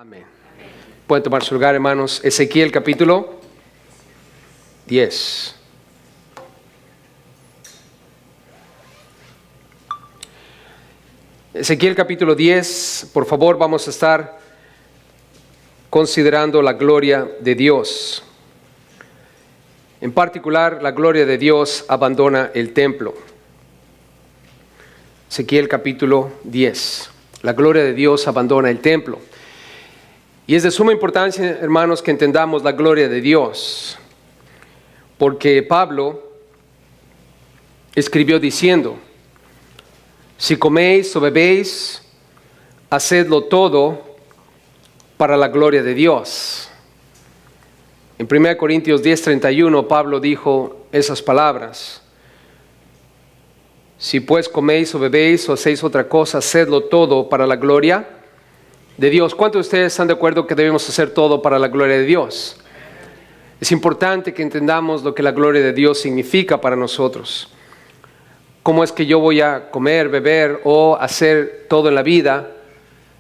Amén. Pueden tomar su lugar, hermanos. Ezequiel capítulo 10. Ezequiel capítulo 10, por favor, vamos a estar considerando la gloria de Dios. En particular, la gloria de Dios abandona el templo. Ezequiel capítulo 10. La gloria de Dios abandona el templo. Y es de suma importancia, hermanos, que entendamos la gloria de Dios, porque Pablo escribió diciendo: si coméis o bebéis, hacedlo todo para la gloria de Dios. En 1 Corintios 10:31 Pablo dijo esas palabras: si pues coméis o bebéis o hacéis otra cosa, hacedlo todo para la gloria de Dios. ¿Cuántos de ustedes están de acuerdo que debemos hacer todo para la gloria de Dios? Es importante que entendamos lo que la gloria de Dios significa para nosotros. ¿Cómo es que yo voy a comer, beber o hacer todo en la vida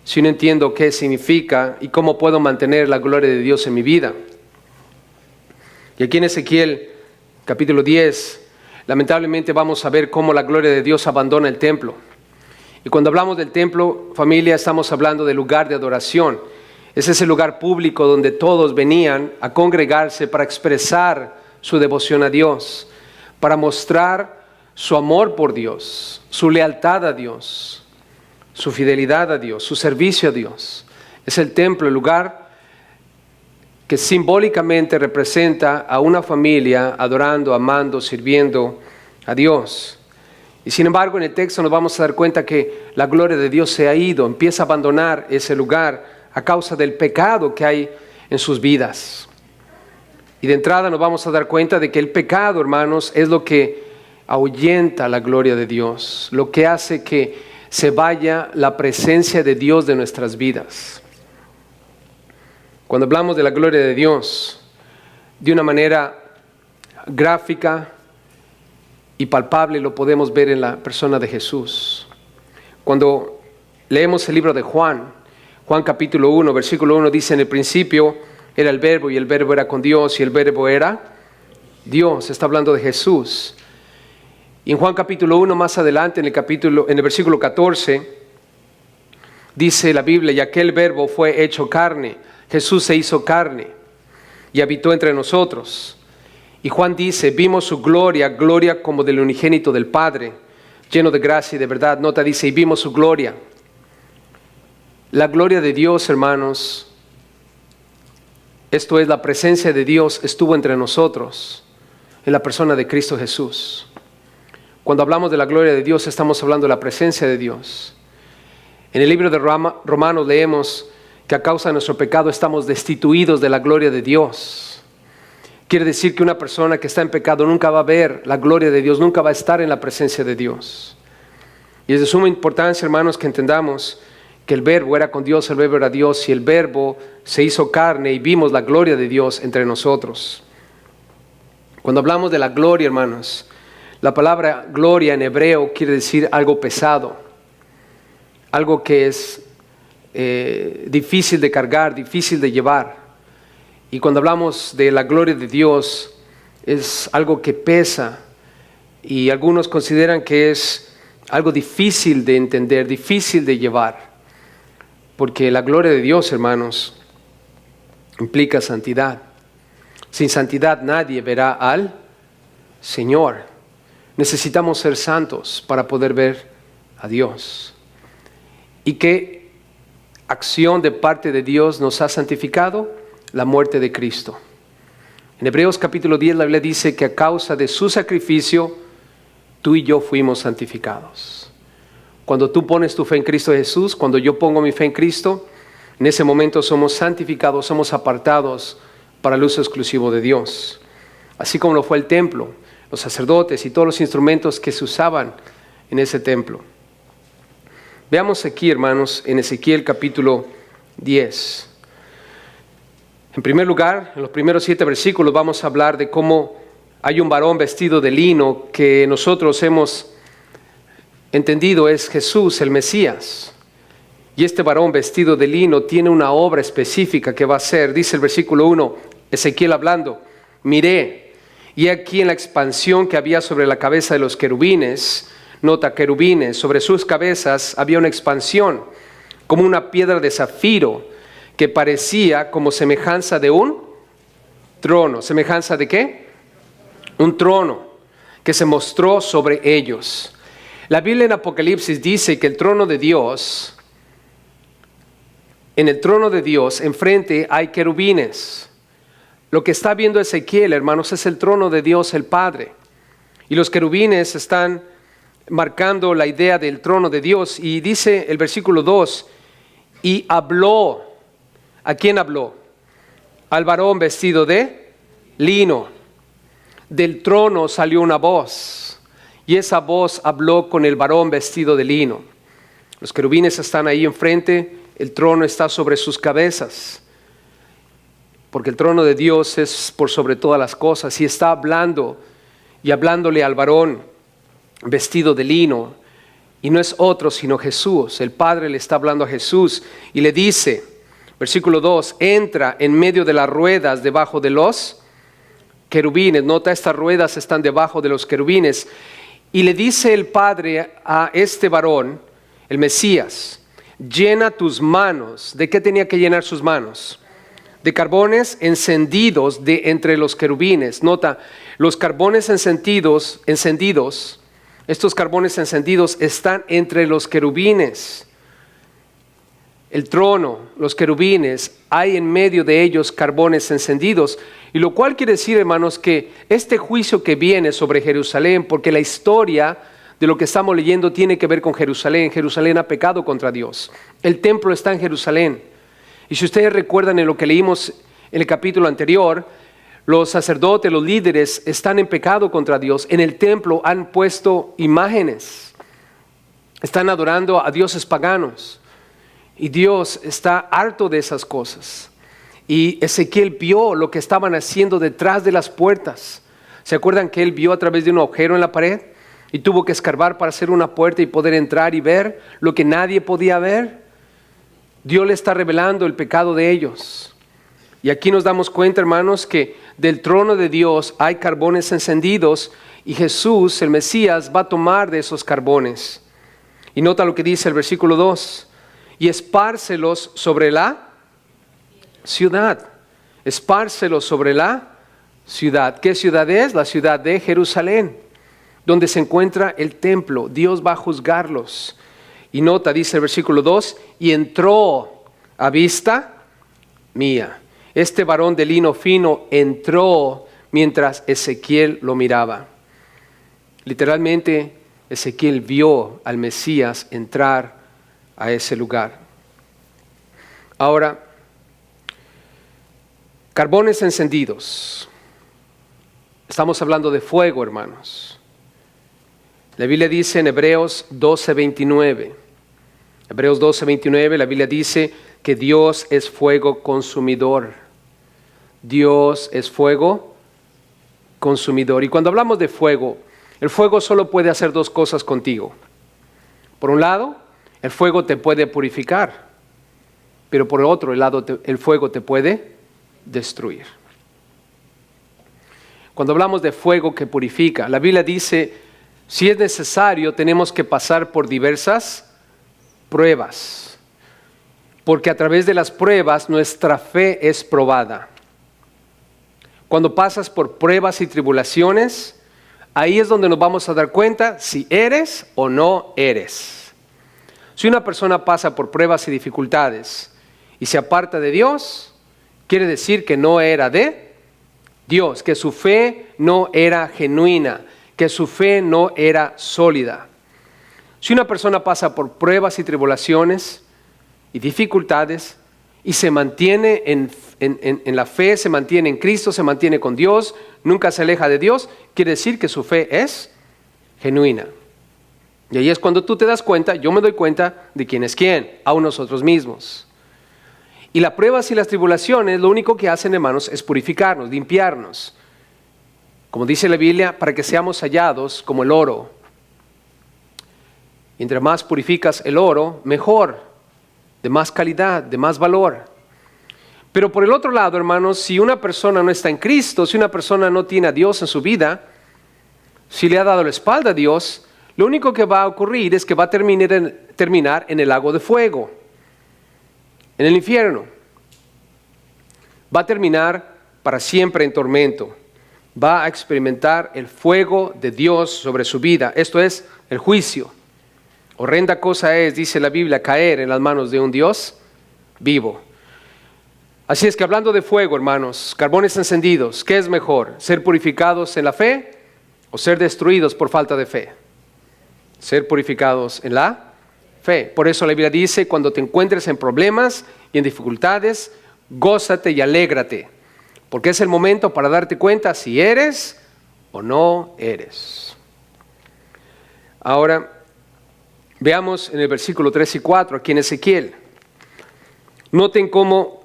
si no entiendo qué significa y cómo puedo mantener la gloria de Dios en mi vida? Y aquí en Ezequiel capítulo 10, lamentablemente vamos a ver cómo la gloria de Dios abandona el templo. Y cuando hablamos del templo, familia, estamos hablando del lugar de adoración. Es ese lugar público donde todos venían a congregarse para expresar su devoción a Dios, para mostrar su amor por Dios, su lealtad a Dios, su fidelidad a Dios, su servicio a Dios. Es el templo, el lugar que simbólicamente representa a una familia adorando, amando, sirviendo a Dios. Y sin embargo, en el texto nos vamos a dar cuenta que la gloria de Dios se ha ido, empieza a abandonar ese lugar a causa del pecado que hay en sus vidas. Y de entrada nos vamos a dar cuenta de que el pecado, hermanos, es lo que ahuyenta la gloria de Dios, lo que hace que se vaya la presencia de Dios de nuestras vidas. Cuando hablamos de la gloria de Dios, de una manera gráfica y palpable, lo podemos ver en la persona de Jesús. Cuando leemos el libro de Juan capítulo 1, versículo 1 dice: en el principio era el verbo y el verbo era con Dios y el verbo era Dios. Está hablando de Jesús. Y en Juan capítulo 1, más adelante, en el versículo 14, dice la Biblia: y aquel verbo fue hecho carne. Jesús se hizo carne y habitó entre nosotros. Y Juan dice: vimos su gloria, gloria como del unigénito del Padre, lleno de gracia y de verdad. Nota, dice: y vimos su gloria. La gloria de Dios, hermanos, esto es, la presencia de Dios estuvo entre nosotros en la persona de Cristo Jesús. Cuando hablamos de la gloria de Dios, estamos hablando de la presencia de Dios. En el libro de Romanos leemos que a causa de nuestro pecado estamos destituidos de la gloria de Dios. Quiere decir que una persona que está en pecado nunca va a ver la gloria de Dios, nunca va a estar en la presencia de Dios. Y es de suma importancia, hermanos, que entendamos que el verbo era con Dios, el verbo era Dios, y el verbo se hizo carne y vimos la gloria de Dios entre nosotros. Cuando hablamos de la gloria, hermanos, la palabra gloria en hebreo quiere decir algo pesado, algo que es difícil de cargar, difícil de llevar. Y cuando hablamos de la gloria de Dios, es algo que pesa, y algunos consideran que es algo difícil de entender, difícil de llevar, porque la gloria de Dios, hermanos, implica santidad. Sin santidad nadie verá al Señor. Necesitamos ser santos para poder ver a Dios. ¿Y qué acción de parte de Dios nos ha santificado? La muerte de Cristo. En Hebreos capítulo 10 la Biblia dice que a causa de su sacrificio tú y yo fuimos santificados. Cuando tú pones tu fe en Cristo Jesús, cuando yo pongo mi fe en Cristo, en ese momento somos santificados, somos apartados para el uso exclusivo de Dios. Así como lo fue el templo, los sacerdotes y todos los instrumentos que se usaban en ese templo. Veamos aquí, hermanos, en Ezequiel capítulo 10. En primer lugar, en los primeros 7 versículos vamos a hablar de cómo hay un varón vestido de lino que nosotros hemos entendido es Jesús, el Mesías. Y este varón vestido de lino tiene una obra específica que va a hacer. Dice el versículo 1, Ezequiel hablando, miré, y aquí en la expansión que había sobre la cabeza de los querubines, nota querubines, sobre sus cabezas había una expansión, como una piedra de zafiro, que parecía como semejanza de un trono. ¿Semejanza de qué? Un trono que se mostró sobre ellos. La Biblia en Apocalipsis dice que el trono de Dios, en el trono de Dios, enfrente hay querubines. Lo que está viendo Ezequiel, hermanos, es el trono de Dios el Padre. Y los querubines están marcando la idea del trono de Dios. Y dice el versículo 2, y habló. ¿A quién habló? Al varón vestido de lino. Del trono salió una voz, y esa voz habló con el varón vestido de lino. Los querubines están ahí enfrente, el trono está sobre sus cabezas, porque el trono de Dios es por sobre todas las cosas, y está hablando, y hablándole al varón vestido de lino, y no es otro sino Jesús. El Padre le está hablando a Jesús, y le dice, versículo 2, entra en medio de las ruedas debajo de los querubines. Nota, estas ruedas están debajo de los querubines. Y le dice el Padre a este varón, el Mesías, llena tus manos. ¿De qué tenía que llenar sus manos? De carbones encendidos de entre los querubines. Nota, los carbones encendidos, estos carbones encendidos están entre los querubines. El trono, los querubines, hay en medio de ellos carbones encendidos. Y lo cual quiere decir, hermanos, que este juicio que viene sobre Jerusalén, porque la historia de lo que estamos leyendo tiene que ver con Jerusalén. Jerusalén ha pecado contra Dios. El templo está en Jerusalén. Y si ustedes recuerdan en lo que leímos en el capítulo anterior, los sacerdotes, los líderes están en pecado contra Dios. En el templo han puesto imágenes. Están adorando a dioses paganos. Y Dios está harto de esas cosas. Y Ezequiel vio lo que estaban haciendo detrás de las puertas. ¿Se acuerdan que él vio a través de un agujero en la pared? Y tuvo que escarbar para hacer una puerta y poder entrar y ver lo que nadie podía ver. Dios le está revelando el pecado de ellos. Y aquí nos damos cuenta, hermanos, que del trono de Dios hay carbones encendidos y Jesús, el Mesías, va a tomar de esos carbones. Y nota lo que dice el versículo 2. Y espárcelos sobre la ciudad. Espárcelos sobre la ciudad. ¿Qué ciudad es? La ciudad de Jerusalén, donde se encuentra el templo. Dios va a juzgarlos. Y nota, dice el versículo 2, y entró a vista mía. Este varón de lino fino entró mientras Ezequiel lo miraba. Literalmente, Ezequiel vio al Mesías entrar a ese lugar. Ahora, carbones encendidos. Estamos hablando de fuego, hermanos. La Biblia dice en Hebreos 12:29. Hebreos 12:29, la Biblia dice que Dios es fuego consumidor. Dios es fuego consumidor. Y cuando hablamos de fuego, el fuego solo puede hacer dos cosas contigo. Por un lado, el fuego te puede purificar, pero por otro lado, el fuego te puede destruir. Cuando hablamos de fuego que purifica, la Biblia dice, si es necesario, tenemos que pasar por diversas pruebas, porque a través de las pruebas nuestra fe es probada. Cuando pasas por pruebas y tribulaciones, ahí es donde nos vamos a dar cuenta si eres o no eres. Si una persona pasa por pruebas y dificultades y se aparta de Dios, quiere decir que no era de Dios, que su fe no era genuina, que su fe no era sólida. Si una persona pasa por pruebas y tribulaciones y dificultades y se mantiene en la fe, se mantiene en Cristo, se mantiene con Dios, nunca se aleja de Dios, quiere decir que su fe es genuina. Y ahí es cuando tú te das cuenta, yo me doy cuenta de quién es quién, aún nosotros mismos. Y las pruebas y las tribulaciones lo único que hacen, hermanos, es purificarnos, limpiarnos. Como dice la Biblia, para que seamos hallados como el oro. Y entre más purificas el oro, mejor. de más calidad, de más valor. Pero por el otro lado, hermanos, si una persona no está en Cristo, si una persona no tiene a Dios en su vida, si le ha dado la espalda a Dios, lo único que va a ocurrir es que va a terminar en el lago de fuego, en el infierno. Va a terminar para siempre en tormento. Va a experimentar el fuego de Dios sobre su vida. Esto es el juicio. Horrenda cosa es, dice la Biblia, caer en las manos de un Dios vivo. Así es que hablando de fuego, hermanos, carbones encendidos, ¿qué es mejor? ¿Ser purificados en la fe o ser destruidos por falta de fe? Ser purificados en la fe. Por eso la Biblia dice, cuando te encuentres en problemas y en dificultades, gózate y alégrate, porque es el momento para darte cuenta si eres o no eres. Ahora, veamos en el versículo 3 y 4, aquí en Ezequiel. Noten cómo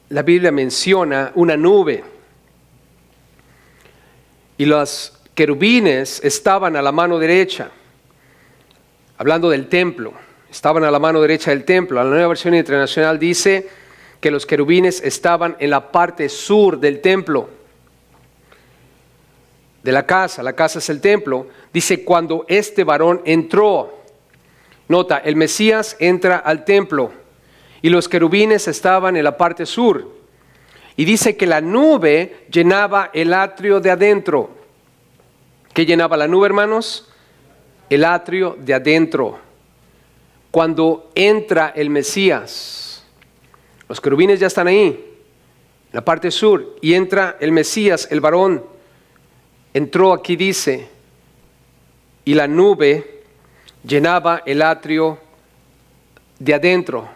la Biblia menciona una nube. Y los querubines estaban a la mano derecha, hablando del templo, estaban a la mano derecha del templo. La Nueva Versión Internacional dice que los querubines estaban en la parte sur del templo, de la casa es el templo. Dice, cuando este varón entró, nota, el Mesías entra al templo y los querubines estaban en la parte sur. Y dice que la nube llenaba el atrio de adentro. ¿Qué llenaba la nube, hermanos? El atrio de adentro. Cuando entra el Mesías, los querubines ya están ahí, en la parte sur, y entra el Mesías, el varón. Entró, aquí dice, y la nube llenaba el atrio de adentro.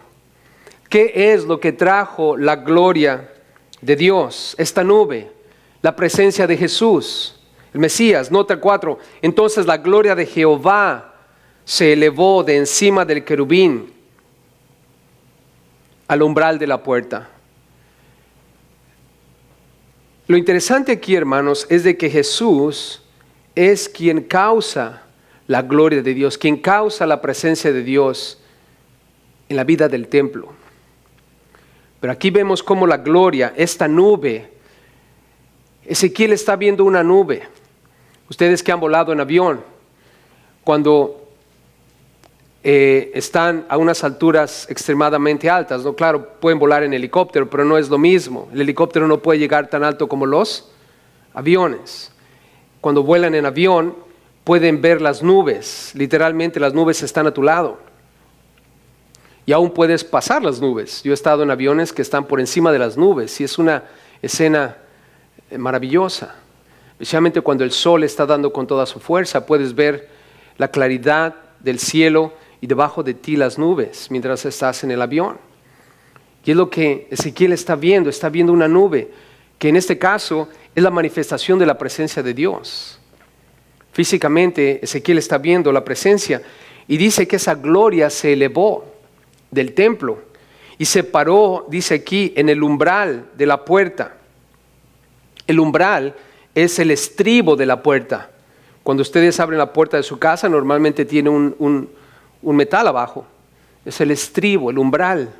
¿Qué es lo que trajo la gloria de Dios? Esta nube, la presencia de Jesús, el Mesías. Nota 4. Entonces la gloria de Jehová se elevó de encima del querubín al umbral de la puerta. Lo interesante aquí, hermanos, es de que Jesús es quien causa la gloria de Dios, quien causa la presencia de Dios en la vida del templo. Pero aquí vemos cómo la gloria, esta nube, Ezequiel está viendo una nube. Ustedes que han volado en avión, cuando están a unas alturas extremadamente altas, ¿no? Claro, pueden volar en helicóptero, pero no es lo mismo. El helicóptero no puede llegar tan alto como los aviones. Cuando vuelan en avión, pueden ver las nubes. Literalmente las nubes están a tu lado. Y aún puedes pasar las nubes. Yo he estado en aviones que están por encima de las nubes y es una escena maravillosa. Especialmente cuando el sol está dando con toda su fuerza, puedes ver la claridad del cielo y debajo de ti las nubes mientras estás en el avión. Y es lo que Ezequiel está viendo una nube que en este caso es la manifestación de la presencia de Dios. Físicamente Ezequiel está viendo la presencia y dice que esa gloria se elevó del templo y se paró, dice aquí, en el umbral de la puerta. El umbral es el estribo de la puerta. Cuando ustedes abren la puerta de su casa, normalmente tiene un metal abajo. Es el estribo, el umbral.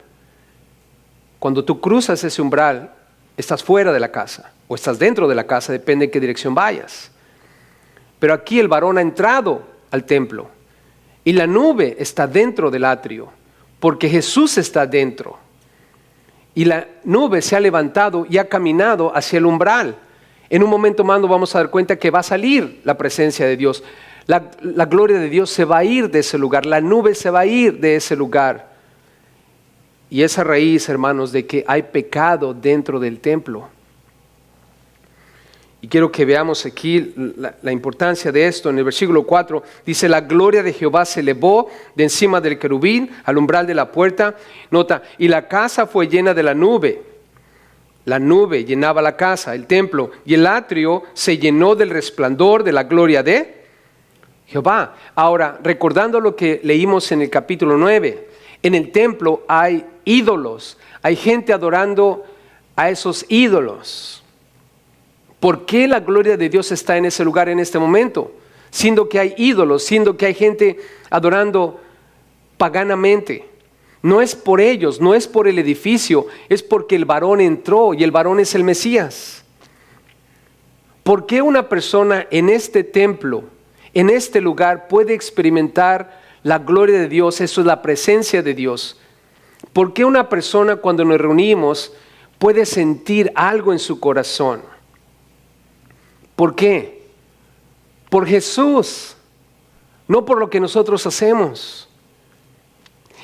Cuando tú cruzas ese umbral, estás fuera de la casa o estás dentro de la casa, depende en qué dirección vayas. Pero aquí el varón ha entrado al templo y la nube está dentro del atrio, porque Jesús está dentro. Y la nube se ha levantado y ha caminado hacia el umbral. En un momento más nos vamos a dar cuenta que va a salir la presencia de Dios. La gloria de Dios se va a ir de ese lugar. La nube se va a ir de ese lugar. Y esa raíz, hermanos, de que hay pecado dentro del templo. Y quiero que veamos aquí la importancia de esto. En el versículo 4 dice, la gloria de Jehová se elevó de encima del querubín al umbral de la puerta. Nota, y la casa fue llena de la nube. La nube llenaba la casa, el templo, y el atrio se llenó del resplandor de la gloria de Jehová. Ahora, recordando lo que leímos en el capítulo 9, en el templo hay ídolos, hay gente adorando a esos ídolos. ¿Por qué la gloria de Dios está en ese lugar en este momento? Siendo que hay ídolos, siendo que hay gente adorando paganamente. No es por ellos, no es por el edificio, es porque el varón entró y el varón es el Mesías. ¿Por qué una persona en este templo, en este lugar, puede experimentar la gloria de Dios? Eso es la presencia de Dios. ¿Por qué una persona cuando nos reunimos puede sentir algo en su corazón? ¿Por qué? Por Jesús, no por lo que nosotros hacemos.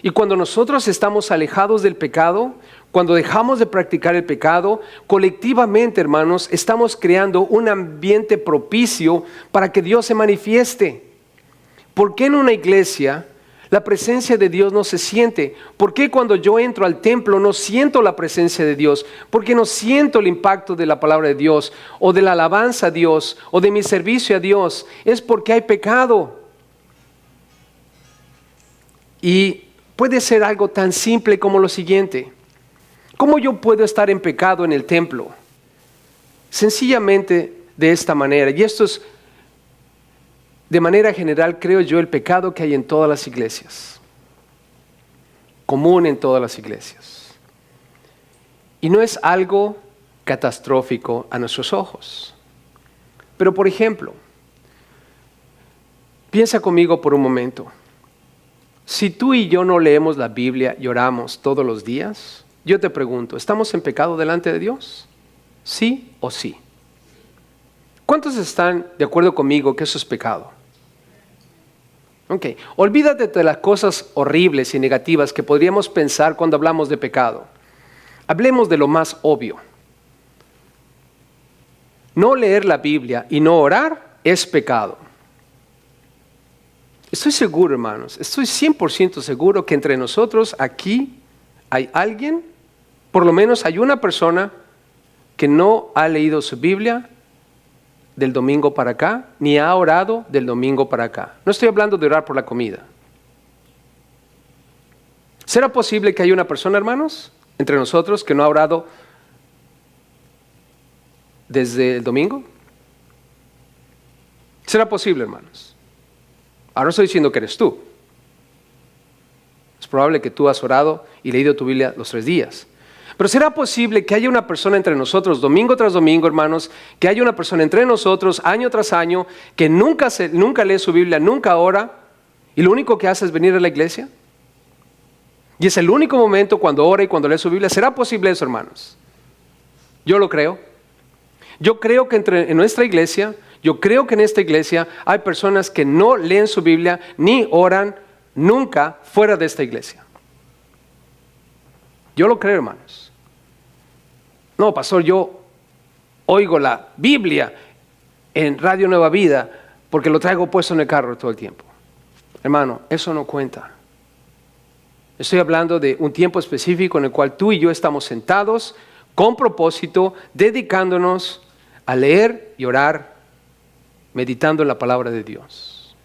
Y cuando nosotros estamos alejados del pecado, cuando dejamos de practicar el pecado, colectivamente, hermanos, estamos creando un ambiente propicio para que Dios se manifieste. ¿Por qué en una iglesia la presencia de Dios no se siente? ¿Por qué cuando yo entro al templo no siento la presencia de Dios? ¿Por qué no siento el impacto de la palabra de Dios, o de la alabanza a Dios, o de mi servicio a Dios? Es porque hay pecado. Y puede ser algo tan simple como lo siguiente: ¿cómo yo puedo estar en pecado en el templo? Sencillamente de esta manera, y esto es de manera general, creo yo, el pecado que hay en todas las iglesias, común en todas las iglesias. Y no es algo catastrófico a nuestros ojos. Pero por ejemplo, piensa conmigo por un momento. Si tú y yo no leemos la Biblia y oramos todos los días, yo te pregunto, ¿estamos en pecado delante de Dios? ¿Sí o sí? ¿Cuántos están de acuerdo conmigo que eso es pecado? Ok, olvídate de las cosas horribles y negativas que podríamos pensar cuando hablamos de pecado. Hablemos de lo más obvio. No leer la Biblia y no orar es pecado. Estoy seguro, hermanos, estoy 100% seguro que entre nosotros aquí hay alguien, por lo menos hay una persona que no ha leído su Biblia del domingo para acá, ni ha orado del domingo para acá. No estoy hablando de orar por la comida. ¿Será posible que haya una persona, hermanos, entre nosotros que no ha orado desde el domingo? ¿Será posible, hermanos? Ahora no estoy diciendo que eres tú. Es probable que tú has orado y leído tu Biblia los 3 días. Pero ¿será posible que haya una persona entre nosotros, domingo tras domingo, hermanos, que haya una persona entre nosotros, año tras año, que nunca lee su Biblia, nunca ora, y lo único que hace es venir a la iglesia? Y es el único momento cuando ora y cuando lee su Biblia. ¿Será posible eso, hermanos? Yo lo creo. Yo creo que en nuestra iglesia, yo creo que en esta iglesia hay personas que no leen su Biblia ni oran nunca fuera de esta iglesia. Yo lo creo, hermanos. No, pastor, yo oigo la Biblia en Radio Nueva Vida porque lo traigo puesto en el carro todo el tiempo. Hermano, eso no cuenta. Estoy hablando de un tiempo específico en el cual tú y yo estamos sentados con propósito, dedicándonos a leer y orar, meditando en la palabra de Dios.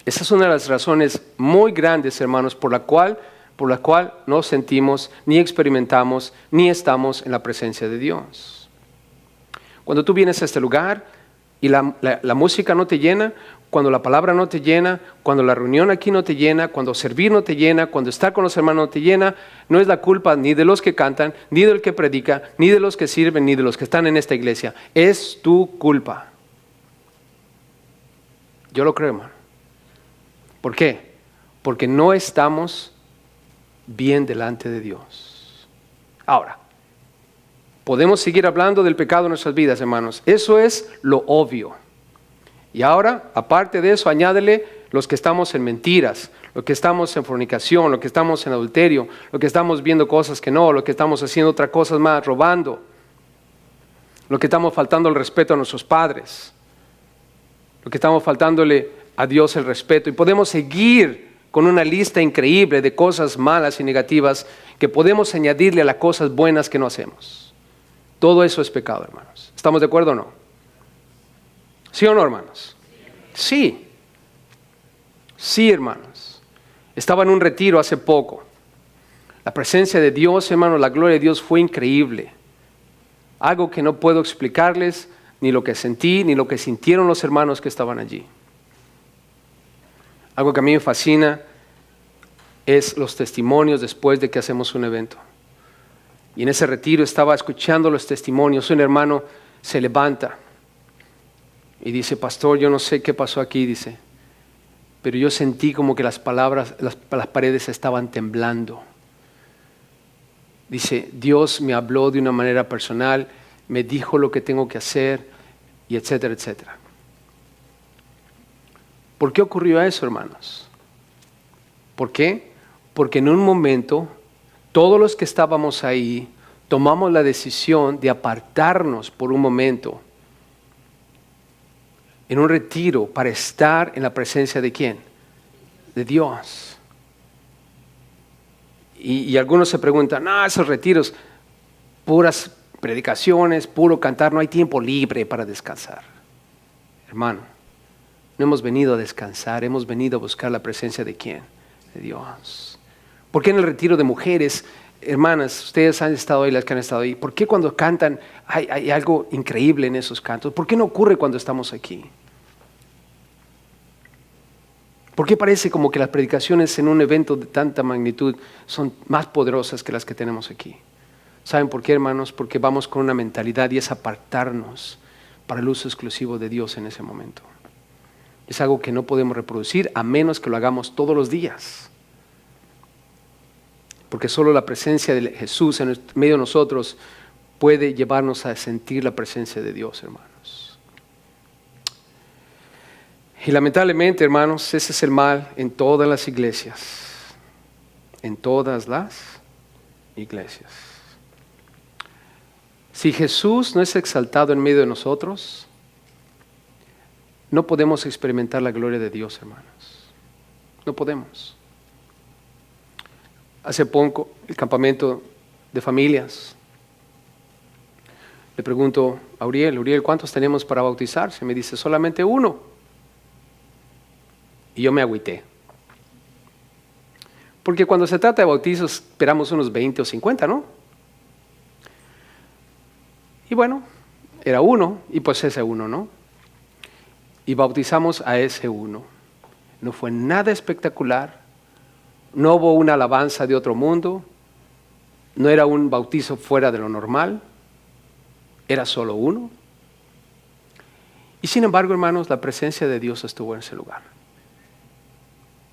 Esa es una de las razones muy grandes, hermanos, por la cual no sentimos, ni experimentamos, ni estamos en la presencia de Dios. Cuando tú vienes a este lugar y la música no te llena, cuando la palabra no te llena, cuando la reunión aquí no te llena, cuando servir no te llena, cuando estar con los hermanos no te llena, no es la culpa ni de los que cantan, ni del que predica, ni de los que sirven, ni de los que están en esta iglesia. Es tu culpa. Yo lo creo, hermano. ¿Por qué? Porque no estamos bien delante de Dios. Ahora, podemos seguir hablando del pecado en nuestras vidas, hermanos. Eso es lo obvio. Y ahora, aparte de eso, añádele los que estamos en mentiras, los que estamos en fornicación, los que estamos en adulterio, los que estamos viendo cosas que no, los que estamos haciendo otras cosas más, robando, los que estamos faltando el respeto a nuestros padres, los que estamos faltándole a Dios el respeto. Y podemos seguir con una lista increíble de cosas malas y negativas que podemos añadirle a las cosas buenas que no hacemos. Todo eso es pecado, hermanos. ¿Estamos de acuerdo o no? ¿Sí o no, hermanos? Sí. Sí, hermanos. Estaba en un retiro hace poco. La presencia de Dios, hermanos, la gloria de Dios fue increíble. Algo que no puedo explicarles, ni lo que sentí, ni lo que sintieron los hermanos que estaban allí. Algo que a mí me fascina es los testimonios después de que hacemos un evento. Y en ese retiro estaba escuchando los testimonios. Un hermano se levanta y dice: pastor, yo no sé qué pasó aquí, dice, pero yo sentí como que las paredes estaban temblando. Dice: Dios me habló de una manera personal, me dijo lo que tengo que hacer, y etcétera, etcétera. ¿Por qué ocurrió eso, hermanos? ¿Por qué? Porque en un momento todos los que estábamos ahí tomamos la decisión de apartarnos por un momento en un retiro para estar en la presencia ¿de quién? De Dios. Y algunos se preguntan: no, esos retiros, puras predicaciones, puro cantar, no hay tiempo libre para descansar. Hermano, no hemos venido a descansar, hemos venido a buscar la presencia ¿de quién? De Dios. ¿Por qué en el retiro de mujeres, hermanas, ustedes han estado ahí, las que han estado ahí, por qué cuando cantan hay algo increíble en esos cantos? ¿Por qué no ocurre cuando estamos aquí? ¿Por qué parece como que las predicaciones en un evento de tanta magnitud son más poderosas que las que tenemos aquí? ¿Saben por qué, hermanos? Porque vamos con una mentalidad y es apartarnos para el uso exclusivo de Dios en ese momento. Es algo que no podemos reproducir a menos que lo hagamos todos los días. Porque solo la presencia de Jesús en medio de nosotros puede llevarnos a sentir la presencia de Dios, hermanos. Y lamentablemente, hermanos, ese es el mal en todas las iglesias. En todas las iglesias. Si Jesús no es exaltado en medio de nosotros, no podemos experimentar la gloria de Dios, hermanos. No podemos. Hace poco, el campamento de familias. Le pregunto a Uriel, ¿cuántos tenemos para bautizarse? Me dice: solamente uno. Y yo me agüité. Porque cuando se trata de bautizos, esperamos unos 20 o 50, ¿no? Y bueno, era uno, y pues ese uno, ¿no? Y bautizamos a ese uno. No fue nada espectacular. No hubo una alabanza de otro mundo. No era un bautizo fuera de lo normal. Era solo uno. Y sin embargo, hermanos, la presencia de Dios estuvo en ese lugar.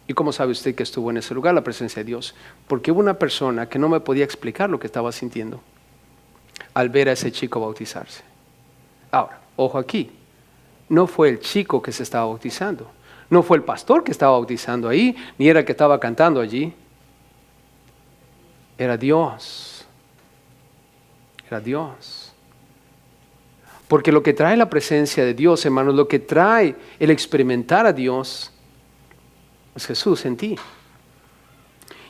¿Y cómo sabe usted que estuvo en ese lugar la presencia de Dios? Porque hubo una persona que no me podía explicar lo que estaba sintiendo al ver a ese chico bautizarse. Ahora, ojo aquí. No fue el chico que se estaba bautizando. No fue el pastor que estaba bautizando ahí, ni era el que estaba cantando allí. Era Dios. Era Dios. Porque lo que trae la presencia de Dios, hermanos, lo que trae el experimentar a Dios, es Jesús en ti.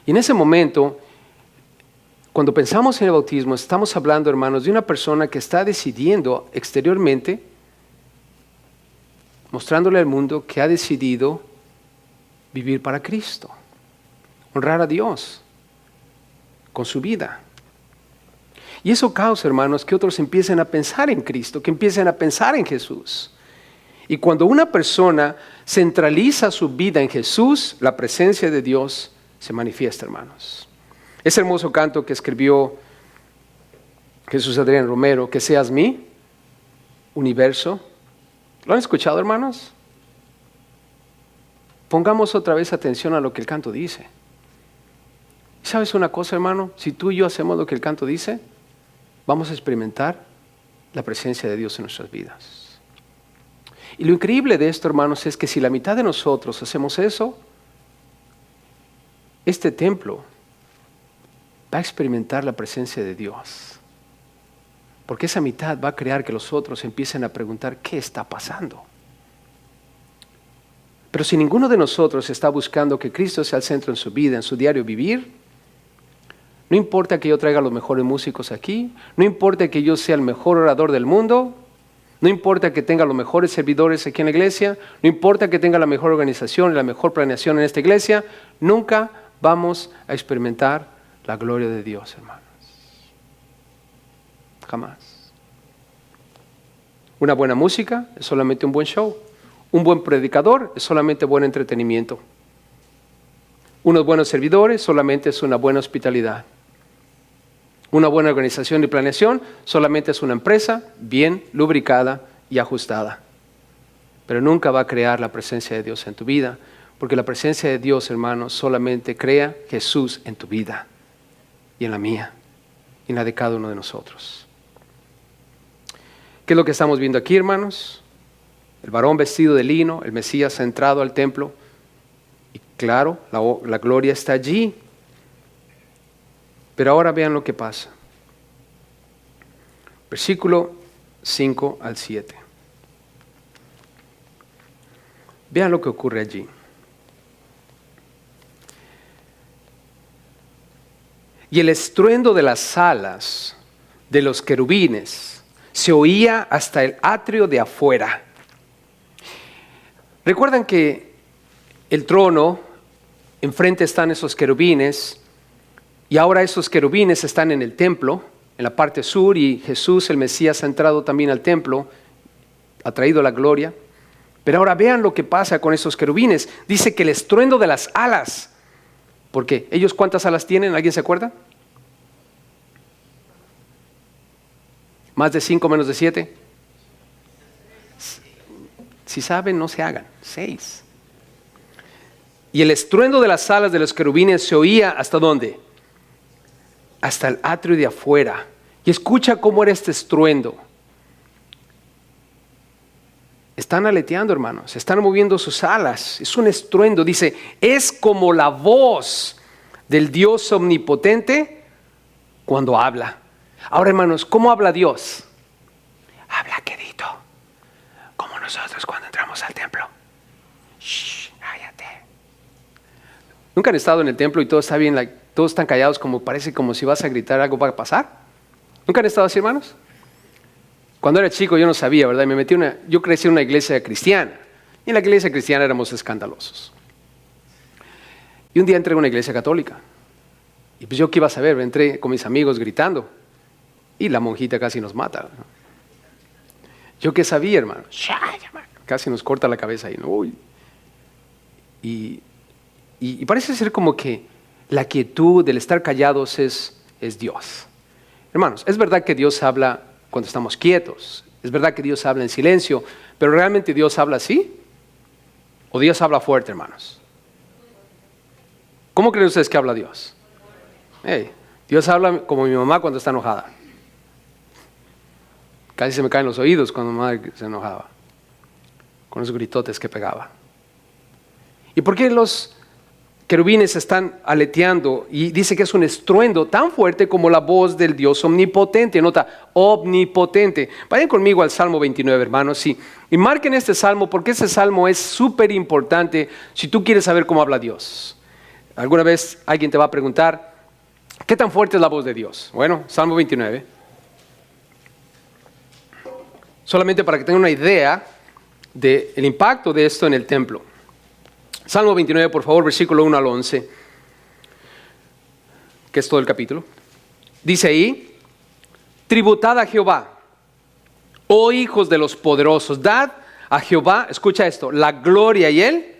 Y en ese momento, cuando pensamos en el bautismo, estamos hablando, hermanos, de una persona que está decidiendo exteriormente, mostrándole al mundo que ha decidido vivir para Cristo, honrar a Dios con su vida. Y eso causa, hermanos, que otros empiecen a pensar en Cristo, que empiecen a pensar en Jesús. Y cuando una persona centraliza su vida en Jesús, la presencia de Dios se manifiesta, hermanos. Ese hermoso canto que escribió Jesús Adrián Romero, que seas mi universo. ¿Lo han escuchado, hermanos? Pongamos otra vez atención a lo que el canto dice. ¿Sabes una cosa, hermano? Si tú y yo hacemos lo que el canto dice, vamos a experimentar la presencia de Dios en nuestras vidas. Y lo increíble de esto, hermanos, es que si la mitad de nosotros hacemos eso, este templo va a experimentar la presencia de Dios. Porque esa mitad va a crear que los otros empiecen a preguntar ¿qué está pasando? Pero si ninguno de nosotros está buscando que Cristo sea el centro en su vida, en su diario vivir, no importa que yo traiga los mejores músicos aquí, no importa que yo sea el mejor orador del mundo, no importa que tenga los mejores servidores aquí en la iglesia, no importa que tenga la mejor organización y la mejor planeación en esta iglesia, nunca vamos a experimentar la gloria de Dios, hermanos. Jamás. Una buena música es solamente un buen show. Un buen predicador es solamente buen entretenimiento. Unos buenos servidores solamente es una buena hospitalidad. Una buena organización y planeación solamente es una empresa bien lubricada y ajustada. Pero nunca va a crear la presencia de Dios en tu vida, porque la presencia de Dios, hermanos, solamente crea Jesús en tu vida y en la mía y en la de cada uno de nosotros. ¿Qué es lo que estamos viendo aquí, hermanos? El varón vestido de lino, el Mesías ha entrado al templo y claro, la gloria está allí. Pero ahora vean lo que pasa. Versículo 5 al 7. Vean lo que ocurre allí. Y el estruendo de las alas de los querubines se oía hasta el atrio de afuera. Recuerdan que el trono, enfrente están esos querubines, y ahora esos querubines están en el templo, en la parte sur, y Jesús, el Mesías, ha entrado también al templo, ha traído la gloria. Pero ahora vean lo que pasa con esos querubines. Dice que el estruendo de las alas, porque ellos ¿cuántas alas tienen? ¿Alguien se acuerda? ¿Más de 5, menos de 7? Si saben, no se hagan. 6. Y el estruendo de las alas de los querubines se oía ¿hasta dónde? Hasta el atrio de afuera. Y escucha cómo era este estruendo. Están aleteando, hermanos, están moviendo sus alas. Es un estruendo, dice, es como la voz del Dios omnipotente cuando habla. Ahora, hermanos, ¿cómo habla Dios? Habla quedito, como nosotros cuando entramos al templo. Shh, cállate. ¿Nunca han estado en el templo y todo está bien, todos están callados, como parece como si vas a gritar algo va a pasar? ¿Nunca han estado así, hermanos? Cuando era chico yo no sabía, ¿verdad? Yo crecí en una iglesia cristiana. Y en la iglesia cristiana éramos escandalosos. Y un día entré a una iglesia católica. Y pues yo qué iba a saber, entré con mis amigos gritando. Y la monjita casi nos mata, ¿no? Yo qué sabía, hermano. Casi nos corta la cabeza ahí, ¿no? Y parece ser como que la quietud del estar callados es Dios. Hermanos, es verdad que Dios habla cuando estamos quietos. Es verdad que Dios habla en silencio. Pero ¿realmente Dios habla así? ¿O Dios habla fuerte, hermanos? ¿Cómo creen ustedes que habla Dios? Dios habla como mi mamá cuando está enojada. Casi se me caen los oídos cuando mi madre se enojaba. Con los gritotes que pegaba. ¿Y por qué los querubines están aleteando? Y dice que es un estruendo tan fuerte como la voz del Dios omnipotente. Nota, omnipotente. Vayan conmigo al Salmo 29, hermanos. Sí. Y marquen este salmo porque ese salmo es súper importante si tú quieres saber cómo habla Dios. Alguna vez alguien te va a preguntar, ¿qué tan fuerte es la voz de Dios? Bueno, Salmo 29. Solamente para que tengan una idea del impacto de esto en el templo. Salmo 29, por favor, versículo 1 al 11, que es todo el capítulo. Dice ahí, tributad a Jehová, oh hijos de los poderosos, dad a Jehová, escucha esto, la gloria y el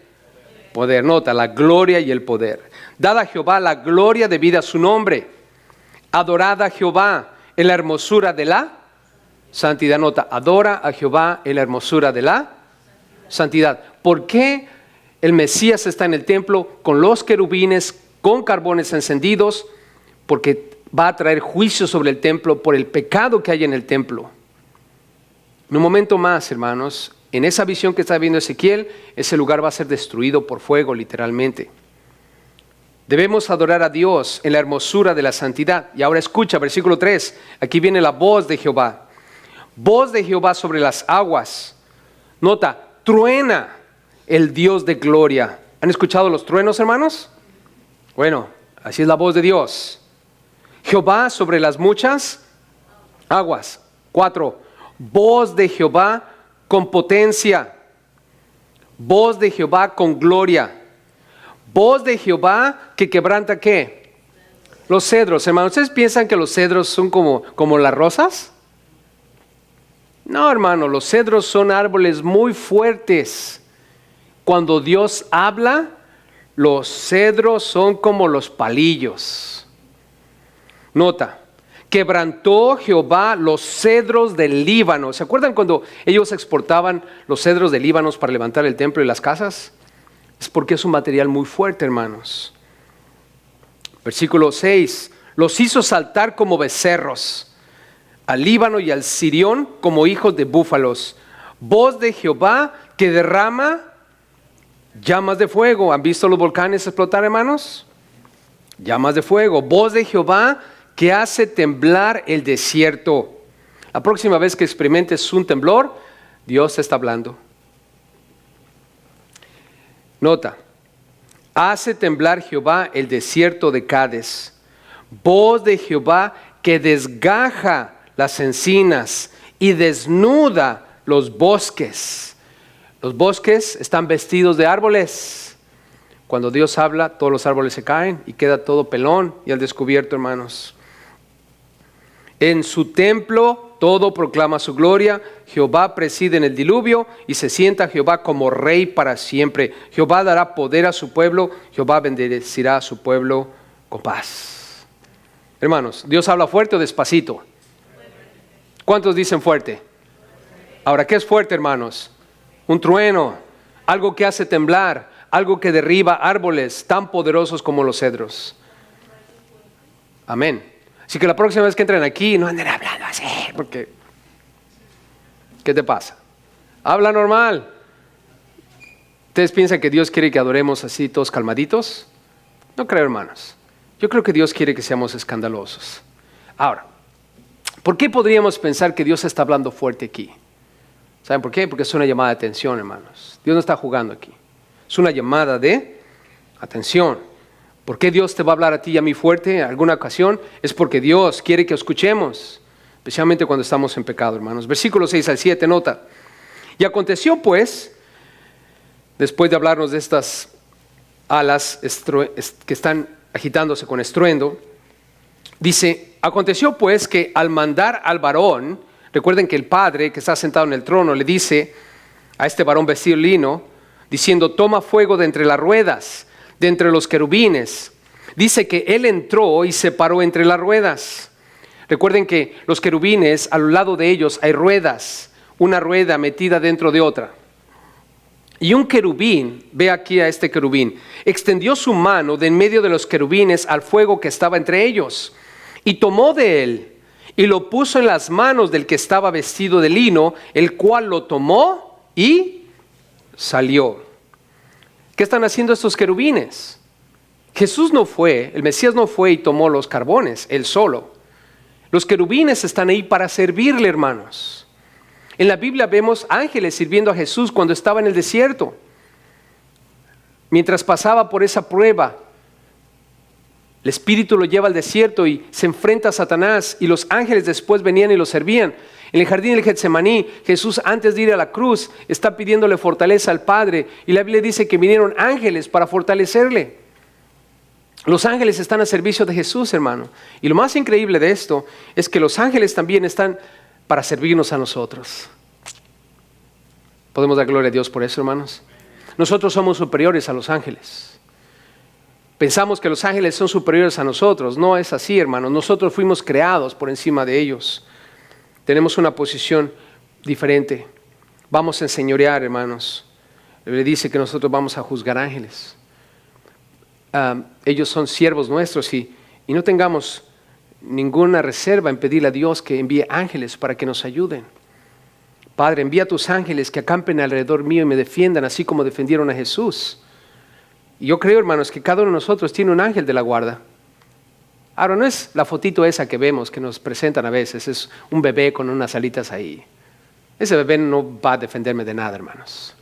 poder. Nota, la gloria y el poder. Dad a Jehová la gloria debida a su nombre. Adorad a Jehová en la hermosura de la santidad. Nota, adora a Jehová en la hermosura de la santidad. ¿Por qué el Mesías está en el templo con los querubines, con carbones encendidos? Porque va a traer juicio sobre el templo por el pecado que hay en el templo. En un momento más, hermanos, en esa visión que está viendo Ezequiel, ese lugar va a ser destruido por fuego, literalmente. Debemos adorar a Dios en la hermosura de la santidad. Y ahora escucha, versículo 3, aquí viene la voz de Jehová. Voz de Jehová sobre las aguas. Nota, truena el Dios de gloria. ¿Han escuchado los truenos, hermanos? Bueno, así es la voz de Dios. Jehová sobre las muchas aguas. 4. Voz de Jehová con potencia. Voz de Jehová con gloria. Voz de Jehová que quebranta ¿qué? Los cedros. Hermanos, ¿ustedes piensan que los cedros son como las rosas? No, hermano, los cedros son árboles muy fuertes. Cuando Dios habla, los cedros son como los palillos. Nota, quebrantó Jehová los cedros del Líbano. ¿Se acuerdan cuando ellos exportaban los cedros del Líbano para levantar el templo y las casas? Es porque es un material muy fuerte, hermanos. Versículo 6, los hizo saltar como becerros, al Líbano y al Sirión como hijos de búfalos. Voz de Jehová que derrama llamas de fuego. ¿Han visto los volcanes explotar, hermanos? Llamas de fuego. Voz de Jehová que hace temblar el desierto. La próxima vez que experimentes un temblor, Dios te está hablando. Nota, hace temblar Jehová el desierto de Cades. Voz de Jehová que desgaja las encinas y desnuda los bosques. Los bosques están vestidos de árboles. Cuando Dios habla, todos los árboles se caen y queda todo pelón y al descubierto, hermanos. En su templo todo proclama su gloria. Jehová preside en el diluvio y se sienta Jehová como rey para siempre. Jehová dará poder a su pueblo. Jehová bendecirá a su pueblo con paz. Hermanos, ¿Dios habla fuerte o despacito? ¿Cuántos dicen fuerte? Ahora, ¿qué es fuerte, hermanos? Un trueno, algo que hace temblar, algo que derriba árboles tan poderosos como los cedros. Amén. Así que la próxima vez que entren aquí, no anden hablando así, porque ¿qué te pasa? Habla normal. ¿Ustedes piensan que Dios quiere que adoremos así todos calmaditos? No creo, hermanos. Yo creo que Dios quiere que seamos escandalosos. Ahora, ¿por qué podríamos pensar que Dios está hablando fuerte aquí? ¿Saben por qué? Porque es una llamada de atención, hermanos. Dios no está jugando aquí. Es una llamada de atención. ¿Por qué Dios te va a hablar a ti y a mí fuerte en alguna ocasión? Es porque Dios quiere que escuchemos, especialmente cuando estamos en pecado, hermanos. Versículos 6 al 7, nota. Y aconteció pues, después de hablarnos de estas alas que están agitándose con estruendo, dice, aconteció pues que al mandar al varón, recuerden que el padre que está sentado en el trono le dice a este varón vestido de lino, diciendo, toma fuego de entre las ruedas, de entre los querubines. Dice que él entró y se paró entre las ruedas. Recuerden que los querubines, a lo lado de ellos hay ruedas, una rueda metida dentro de otra. Y un querubín, ve aquí a este querubín, extendió su mano de en medio de los querubines al fuego que estaba entre ellos, y tomó de él, y lo puso en las manos del que estaba vestido de lino, el cual lo tomó y salió. ¿Qué están haciendo estos querubines? Jesús no fue, el Mesías no fue y tomó los carbones, él solo. Los querubines están ahí para servirle, hermanos. En la Biblia vemos ángeles sirviendo a Jesús cuando estaba en el desierto. Mientras pasaba por esa prueba, el Espíritu lo lleva al desierto y se enfrenta a Satanás, y los ángeles después venían y lo servían. En el jardín del Getsemaní, Jesús antes de ir a la cruz está pidiéndole fortaleza al Padre, y la Biblia dice que vinieron ángeles para fortalecerle. Los ángeles están a servicio de Jesús, hermano. Y lo más increíble de esto es que los ángeles también están para servirnos a nosotros. ¿Podemos dar gloria a Dios por eso, hermanos? Nosotros somos superiores a los ángeles. Pensamos que los ángeles son superiores a nosotros. No es así, hermanos. Nosotros fuimos creados por encima de ellos. Tenemos una posición diferente. Vamos a enseñorear, hermanos. Le dice que nosotros vamos a juzgar ángeles. Ellos son siervos nuestros y no tengamos ninguna reserva en pedirle a Dios que envíe ángeles para que nos ayuden. Padre, envía a tus ángeles que acampen alrededor mío y me defiendan así como defendieron a Jesús. Y yo creo, hermanos, que cada uno de nosotros tiene un ángel de la guarda. Ahora, no es la fotito esa que vemos, que nos presentan a veces, es un bebé con unas alitas ahí. Ese bebé no va a defenderme de nada, hermanos.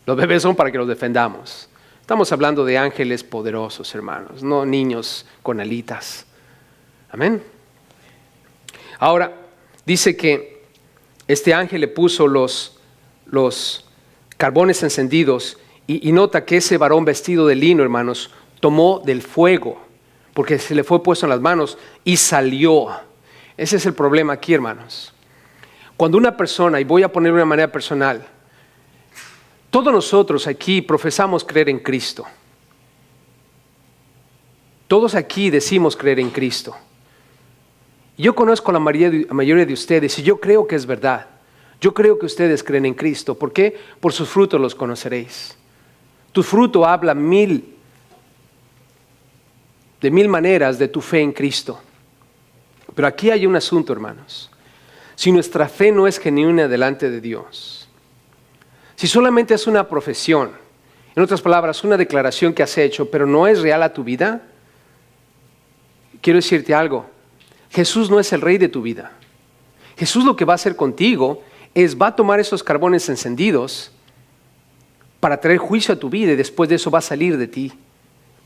Los bebés son para que los defendamos. Estamos hablando de ángeles poderosos, hermanos, no niños con alitas. Amén. Ahora, dice que este ángel le puso los carbones encendidos y nota que ese varón vestido de lino, hermanos, tomó del fuego, porque se le fue puesto en las manos y salió. Ese es el problema aquí, hermanos. Cuando una persona, y voy a poner de una manera personal, Todos nosotros aquí profesamos creer en Cristo. Todos aquí decimos creer en Cristo. Yo conozco a la mayoría de ustedes y yo creo que es verdad. Yo creo que ustedes creen en Cristo. ¿Por qué? Por sus frutos los conoceréis. Tu fruto habla de mil maneras de tu fe en Cristo. Pero aquí hay un asunto, hermanos. Si nuestra fe no es genuina delante de Dios, si solamente es una profesión, en otras palabras, una declaración que has hecho, pero no es real a tu vida, quiero decirte algo. Jesús no es el rey de tu vida. Jesús lo que va a hacer contigo va a tomar esos carbones encendidos para traer juicio a tu vida y después de eso va a salir de ti,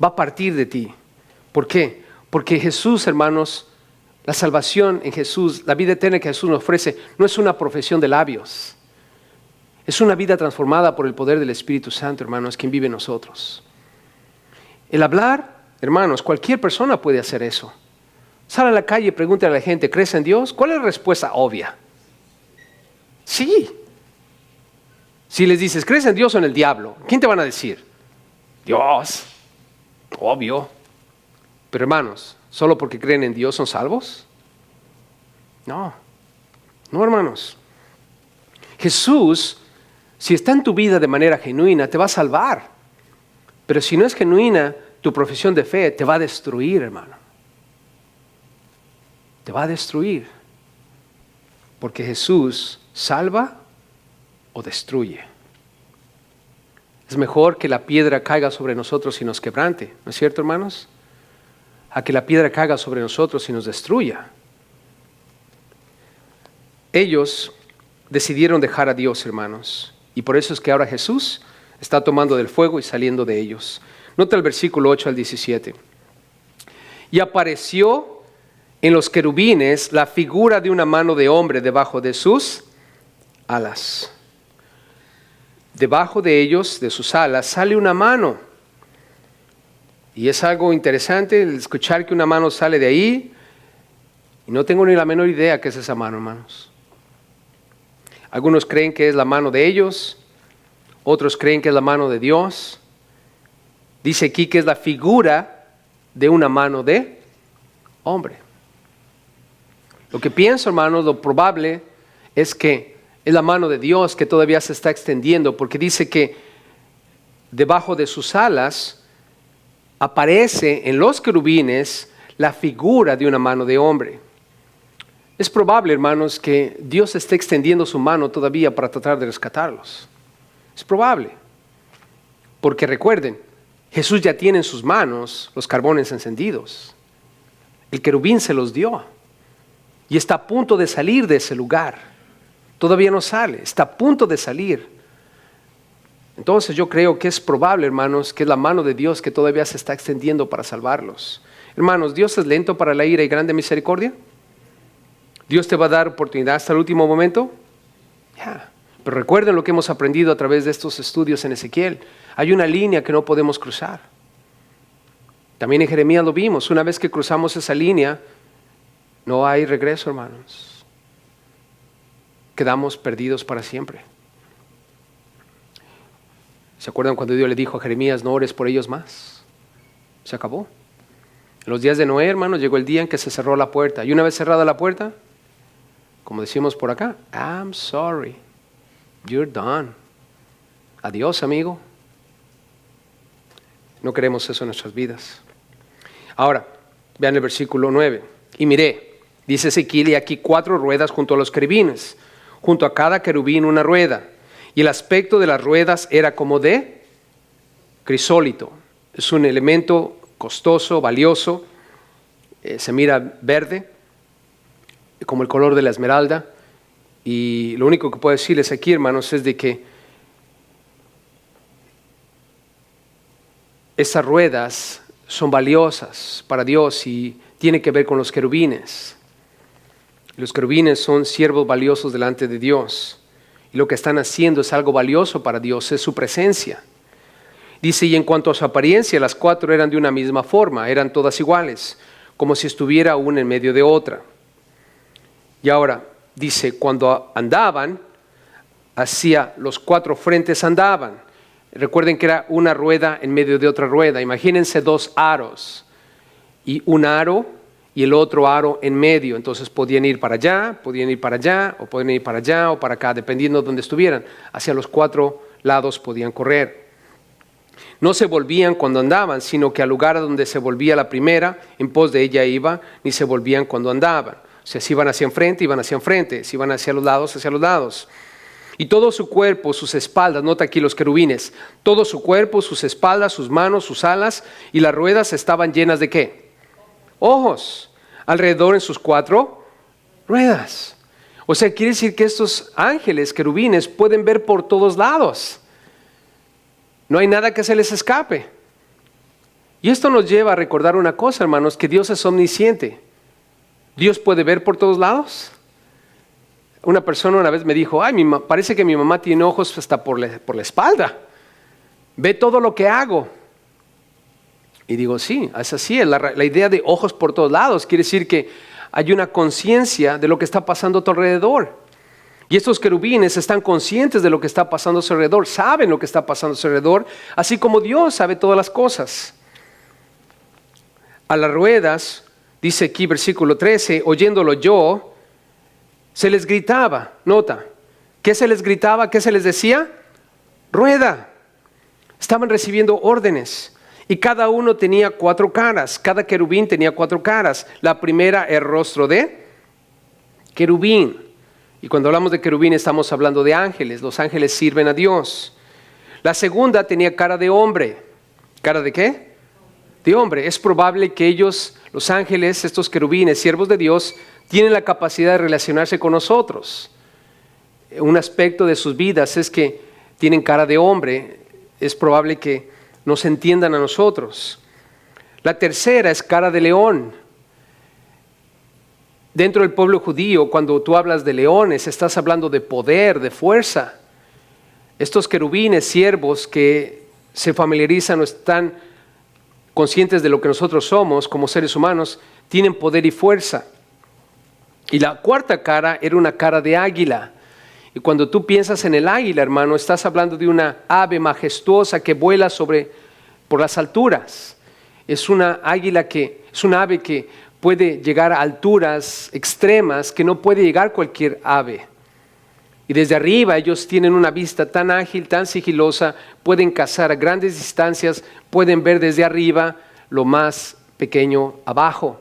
va a partir de ti. ¿Por qué? Porque Jesús, hermanos, la salvación en Jesús, la vida eterna que Jesús nos ofrece, no es una profesión de labios. Es una vida transformada por el poder del Espíritu Santo, hermanos, quien vive en nosotros. El hablar, hermanos, cualquier persona puede hacer eso. Sale a la calle y pregunta a la gente, ¿crees en Dios? ¿Cuál es la respuesta obvia? Sí. Si les dices, ¿crees en Dios o en el diablo? ¿Quién te van a decir? Dios. Obvio. Pero hermanos, ¿solo porque creen en Dios son salvos? No. No, hermanos. Jesús, si está en tu vida de manera genuina, te va a salvar. Pero si no es genuina, tu profesión de fe te va a destruir, hermano. Te va a destruir. Porque Jesús salva o destruye. Es mejor que la piedra caiga sobre nosotros y nos quebrante, ¿no es cierto, hermanos? A que la piedra caiga sobre nosotros y nos destruya. Ellos decidieron dejar a Dios, hermanos, y por eso es que ahora Jesús está tomando del fuego y saliendo de ellos. Nota el versículo 8 al 17. Y apareció en los querubines la figura de una mano de hombre debajo de sus alas. Debajo de ellos, de sus alas, sale una mano. Y es algo interesante el escuchar que una mano sale de ahí. Y no tengo ni la menor idea qué es esa mano, hermanos. Algunos creen que es la mano de ellos. Otros creen que es la mano de Dios. Dice aquí que es la figura de una mano de hombre. Lo que pienso, hermanos, lo probable es que es la mano de Dios que todavía se está extendiendo, porque dice que debajo de sus alas aparece en los querubines la figura de una mano de hombre. Es probable, hermanos, que Dios esté extendiendo su mano todavía para tratar de rescatarlos. Es probable. Porque recuerden, Jesús ya tiene en sus manos los carbones encendidos. El querubín se los dio. Y está a punto de salir de ese lugar. Todavía no sale, está a punto de salir. Entonces yo creo que es probable, hermanos, que es la mano de Dios que todavía se está extendiendo para salvarlos. Hermanos, ¿Dios es lento para la ira y grande misericordia? ¿Dios te va a dar oportunidad hasta el último momento? Ya. Pero recuerden lo que hemos aprendido a través de estos estudios en Ezequiel. Hay una línea que no podemos cruzar. También en Jeremías lo vimos. Una vez que cruzamos esa línea, no hay regreso, hermanos. Quedamos perdidos para siempre. ¿Se acuerdan cuando Dios le dijo a Jeremías, no ores por ellos más? Se acabó. En los días de Noé, hermanos, llegó el día en que se cerró la puerta. Y una vez cerrada la puerta, como decimos por acá, I'm sorry, you're done. Adiós, amigo. No queremos eso en nuestras vidas. Ahora, vean el versículo 9. Y miré, dice Ezequiel, y aquí 4 ruedas junto a los querubines, junto a cada querubín una rueda. Y el aspecto de las ruedas era como de crisólito. Es un elemento costoso, valioso. Se mira verde, como el color de la esmeralda. Y lo único que puedo decirles aquí, hermanos, es de que esas ruedas son valiosas para Dios y tiene que ver con los querubines. Los querubines son siervos valiosos delante de Dios. Y lo que están haciendo es algo valioso para Dios, es su presencia. Dice, y en cuanto a su apariencia, las 4 eran de una misma forma, eran todas iguales, como si estuviera una en medio de otra. Y ahora, dice, cuando andaban, hacia los 4 frentes andaban. Recuerden que era una rueda en medio de otra rueda. Imagínense 2 aros y un aro y el otro aro en medio. Entonces podían ir para allá, o podían ir para allá o para acá, dependiendo de donde estuvieran. Hacia los 4 lados podían correr. No se volvían cuando andaban, sino que al lugar a donde se volvía la primera, en pos de ella iba, ni se volvían cuando andaban. O sea, si iban hacia enfrente, iban hacia enfrente. Si iban hacia los lados. Y todo su cuerpo, sus espaldas, nota aquí los querubines, todo su cuerpo, sus espaldas, sus manos, sus alas y las ruedas estaban llenas ¿de qué? Ojos, alrededor en sus 4 ruedas. O sea, quiere decir que estos ángeles, querubines, pueden ver por todos lados. No hay nada que se les escape. Y esto nos lleva a recordar una cosa, hermanos, que Dios es omnisciente. Dios puede ver por todos lados. Una persona una vez me dijo, parece que mi mamá tiene ojos hasta por la espalda. Ve todo lo que hago. Y digo, sí, es así, es la idea de ojos por todos lados. Quiere decir que hay una conciencia de lo que está pasando a tu alrededor. Y estos querubines están conscientes de lo que está pasando a su alrededor, saben lo que está pasando a su alrededor, así como Dios sabe todas las cosas. A las ruedas, dice aquí versículo 13, oyéndolo yo, se les gritaba, nota, ¿qué se les gritaba? ¿Qué se les decía? Rueda. Estaban recibiendo órdenes y cada uno tenía 4 caras, cada querubín tenía 4 caras. La primera, el rostro de querubín. Y cuando hablamos de querubín estamos hablando de ángeles, los ángeles sirven a Dios. La segunda tenía cara de hombre. ¿Cara de qué? De hombre. Es probable que ellos, los ángeles, estos querubines, siervos de Dios, tienen la capacidad de relacionarse con nosotros. Un aspecto de sus vidas es que tienen cara de hombre. Es probable que nos entiendan a nosotros. La tercera es cara de león. Dentro del pueblo judío, cuando tú hablas de leones, estás hablando de poder, de fuerza. Estos querubines, siervos que se familiarizan o están conscientes de lo que nosotros somos como seres humanos, tienen poder y fuerza. Y la cuarta cara era una cara de águila. Y cuando tú piensas en el águila, hermano, estás hablando de una ave majestuosa que vuela por las alturas. Es una ave que puede llegar a alturas extremas que no puede llegar cualquier ave. Y desde arriba ellos tienen una vista tan ágil, tan sigilosa, pueden cazar a grandes distancias, pueden ver desde arriba lo más pequeño abajo.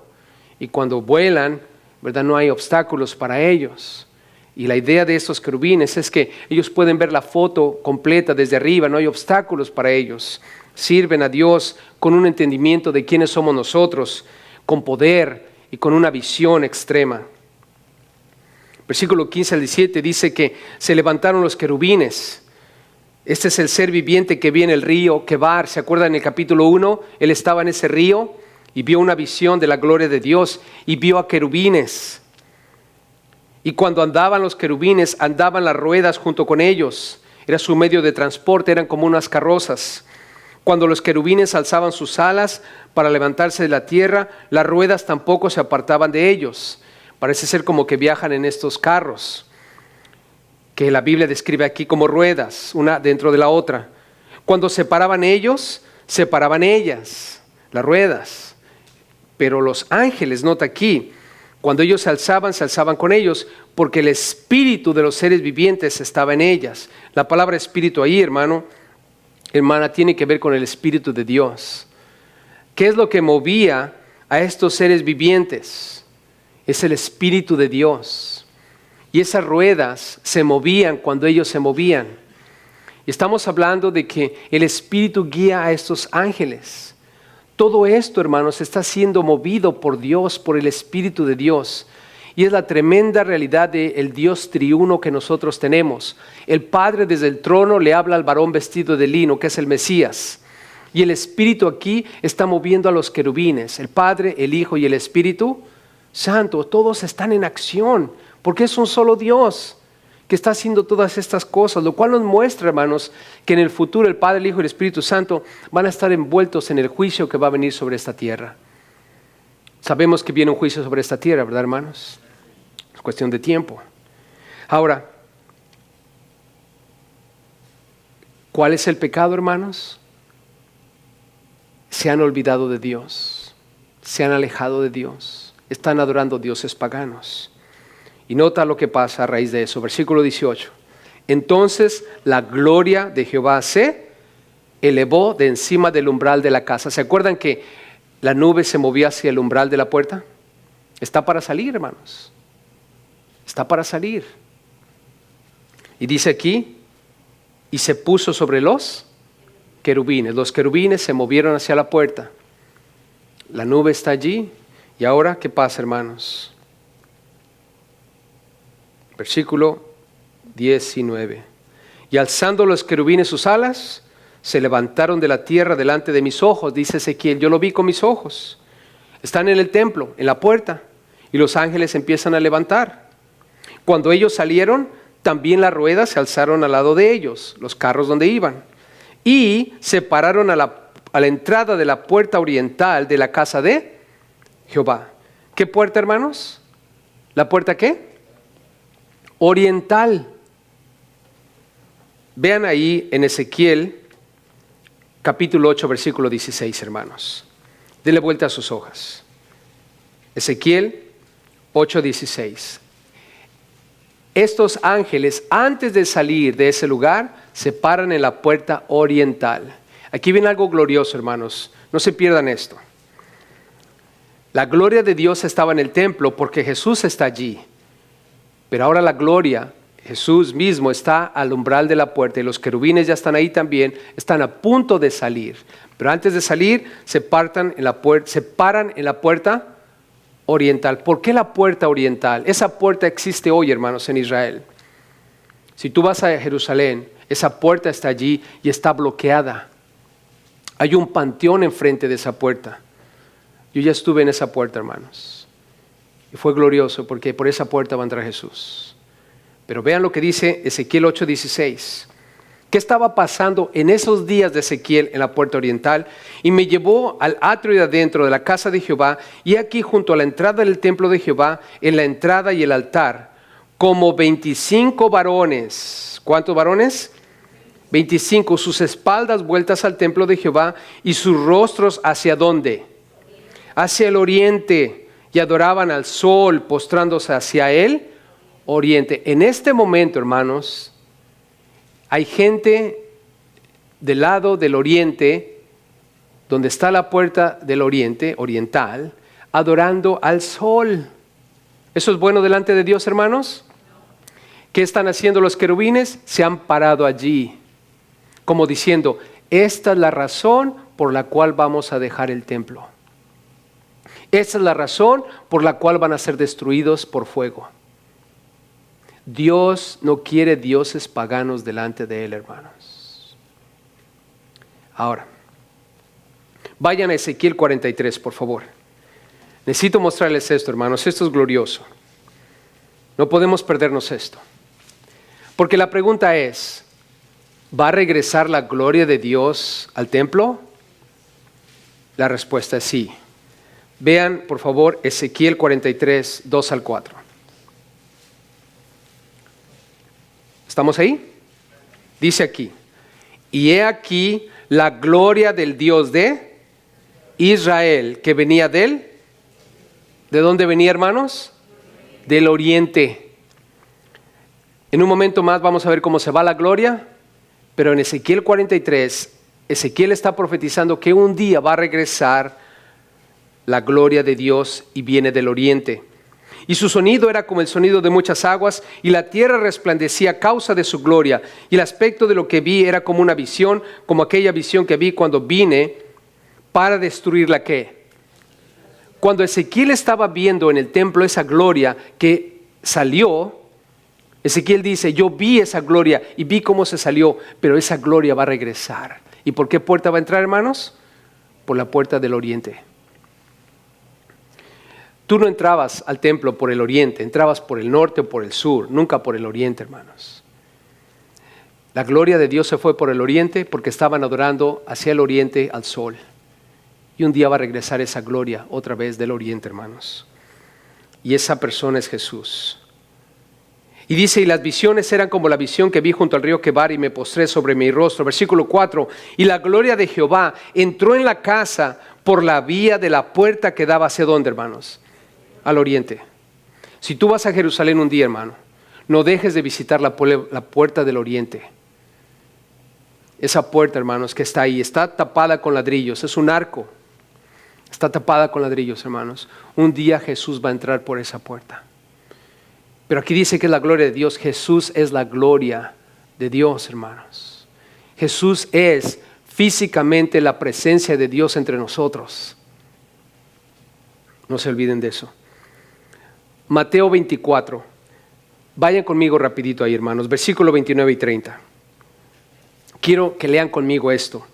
Y cuando vuelan, ¿verdad? No hay obstáculos para ellos. Y la idea de estos querubines es que ellos pueden ver la foto completa desde arriba, no hay obstáculos para ellos. Sirven a Dios con un entendimiento de quiénes somos nosotros, con poder y con una visión extrema. Versículo 15 al 17 dice que se levantaron los querubines. Este es el ser viviente que vi en el río Quebar. ¿Se acuerdan en el capítulo 1? Él estaba en ese río y vio una visión de la gloria de Dios y vio a querubines. Y cuando andaban los querubines, andaban las ruedas junto con ellos. Era su medio de transporte, eran como unas carrozas. Cuando los querubines alzaban sus alas para levantarse de la tierra, las ruedas tampoco se apartaban de ellos. Parece ser como que viajan en estos carros, que la Biblia describe aquí como ruedas, una dentro de la otra. Cuando se paraban ellos, se paraban ellas, las ruedas. Pero los ángeles, nota aquí, cuando ellos se alzaban con ellos, porque el espíritu de los seres vivientes estaba en ellas. La palabra espíritu ahí, hermana, tiene que ver con el espíritu de Dios. ¿Qué es lo que movía a estos seres vivientes? Es el espíritu de Dios. Y esas ruedas se movían cuando ellos se movían. Y estamos hablando de que el espíritu guía a estos ángeles. Todo esto, hermanos, está siendo movido por Dios, por el Espíritu de Dios. Y es la tremenda realidad del Dios triuno que nosotros tenemos. El Padre desde el trono le habla al varón vestido de lino, que es el Mesías. Y el Espíritu aquí está moviendo a los querubines. El Padre, el Hijo y el Espíritu Santo, todos están en acción, porque es un solo Dios que está haciendo todas estas cosas, lo cual nos muestra, hermanos, que en el futuro el Padre, el Hijo y el Espíritu Santo van a estar envueltos en el juicio que va a venir sobre esta tierra. Sabemos que viene un juicio sobre esta tierra, ¿verdad, hermanos? Es cuestión de tiempo. Ahora, ¿Cuál es el pecado, hermanos? Se han olvidado de Dios, se han alejado de Dios, están adorando dioses paganos. Y nota lo que pasa a raíz de eso, versículo 18. Entonces la gloria de Jehová se elevó de encima del umbral de la casa. ¿Se acuerdan que la nube se movía hacia el umbral de la puerta? Está para salir, hermanos. Está para salir. Y dice aquí, y se puso sobre los querubines. Los querubines se movieron hacia la puerta. La nube está allí. Y ahora, ¿qué pasa, hermanos? Versículo 19. Y alzando los querubines sus alas, se levantaron de la tierra delante de mis ojos, dice Ezequiel. Yo lo vi con mis ojos. Están en el templo, en la puerta, y los ángeles empiezan a levantar. Cuando ellos salieron, también las ruedas se alzaron al lado de ellos, los carros donde iban, y se pararon a la entrada de la puerta oriental de la casa de Jehová. ¿Qué puerta, hermanos? ¿La puerta qué? Oriental. Vean ahí en Ezequiel capítulo 8 versículo 16, hermanos. Denle vuelta a sus hojas. Ezequiel 8:16. Estos ángeles, antes de salir de ese lugar, se paran en la puerta oriental. Aquí viene algo glorioso, hermanos. No se pierdan esto. La gloria de Dios estaba en el templo porque Jesús está allí. Pero ahora la gloria, Jesús mismo está al umbral de la puerta y los querubines ya están ahí también, están a punto de salir. Pero antes de salir se paran en la puerta oriental. ¿Por qué la puerta oriental? Esa puerta existe hoy, hermanos, en Israel. Si tú vas a Jerusalén, esa puerta está allí y está bloqueada. Hay un panteón enfrente de esa puerta. Yo ya estuve en esa puerta, hermanos. Y fue glorioso porque por esa puerta va a entrar Jesús. Pero vean lo que dice Ezequiel 8:16. ¿Qué estaba pasando en esos días de Ezequiel en la puerta oriental? Y me llevó al atrio de adentro de la casa de Jehová, y aquí junto a la entrada del templo de Jehová, en la entrada y el altar, como 25 varones. ¿Cuántos varones? 25, sus espaldas vueltas al templo de Jehová y sus rostros ¿hacia dónde? Hacia el oriente, y adoraban al sol, postrándose hacia el oriente. En este momento, hermanos, hay gente del lado del oriente, donde está la puerta del oriente, oriental, adorando al sol. ¿Eso es bueno delante de Dios, hermanos? ¿Qué están haciendo los querubines? Se han parado allí, como diciendo, esta es la razón por la cual vamos a dejar el templo. Esta es la razón por la cual van a ser destruidos por fuego. Dios no quiere dioses paganos delante de Él, hermanos. Ahora, vayan a Ezequiel 43, por favor. Necesito mostrarles esto, hermanos. Esto es glorioso. No podemos perdernos esto. Porque la pregunta es, ¿va a regresar la gloria de Dios al templo? La respuesta es sí. Vean, por favor, Ezequiel 43, 2 al 4. ¿Estamos ahí? Dice aquí, y he aquí la gloria del Dios de Israel, que venía de él. ¿De dónde venía, hermanos? Del oriente. En un momento más vamos a ver cómo se va la gloria, pero en Ezequiel 43, Ezequiel está profetizando que un día va a regresar la gloria de Dios y viene del oriente. Y su sonido era como el sonido de muchas aguas, y la tierra resplandecía a causa de su gloria. Y el aspecto de lo que vi era como una visión, como aquella visión que vi cuando vine para destruir la ¿qué? Cuando Ezequiel estaba viendo en el templo esa gloria que salió, Ezequiel dice, yo vi esa gloria y vi cómo se salió, pero esa gloria va a regresar. ¿Y por qué puerta va a entrar, hermanos? Por la puerta del oriente. Tú no entrabas al templo por el oriente, entrabas por el norte o por el sur, nunca por el oriente, hermanos. La gloria de Dios se fue por el oriente porque estaban adorando hacia el oriente al sol. Y un día va a regresar esa gloria otra vez del oriente, hermanos. Y esa persona es Jesús. Y dice, y las visiones eran como la visión que vi junto al río Quebar y me postré sobre mi rostro. Versículo 4, y la gloria de Jehová entró en la casa por la vía de la puerta que daba hacia dónde, hermanos, al oriente. Si tú vas a Jerusalén un día, hermano, no dejes de visitar la puerta del oriente. Esa puerta, hermanos, que está ahí, está tapada con ladrillos, es un arco. Está tapada con ladrillos, hermanos. Un día Jesús va a entrar por esa puerta. Pero aquí dice que es la gloria de Dios. Jesús es la gloria de Dios, hermanos. Jesús es físicamente la presencia de Dios entre nosotros. No se olviden de eso. Mateo 24. Vayan conmigo rapidito ahí, hermanos. Versículo 29 y 30. Quiero que lean conmigo esto.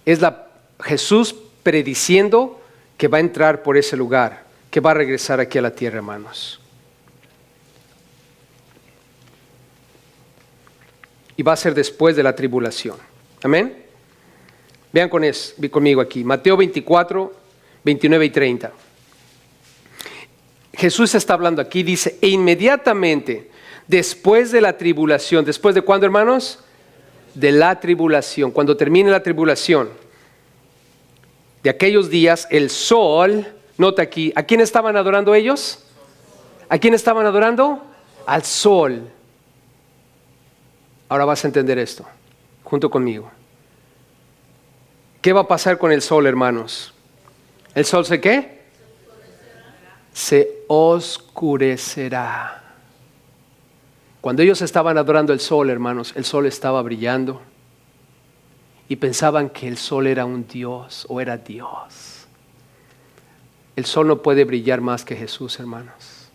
Es Jesús prediciendo que va a entrar por ese lugar, que va a regresar aquí a la tierra, hermanos. Y va a ser después de la tribulación. Amén. Vean conmigo aquí. Mateo 24, 29 y 30. Jesús está hablando aquí, dice, e inmediatamente después de la tribulación, ¿después de cuándo, hermanos? De la tribulación, cuando termine la tribulación, de aquellos días, el sol, nota aquí, ¿a quién estaban adorando ellos? ¿A quién estaban adorando? Al sol. Ahora vas a entender esto, junto conmigo. ¿Qué va a pasar con el sol, hermanos? ¿El sol se qué? Se oscurecerá. Cuando ellos estaban adorando el sol, hermanos, el sol estaba brillando. Y pensaban que el sol era un Dios o era Dios. El sol no puede brillar más que Jesús, hermanos.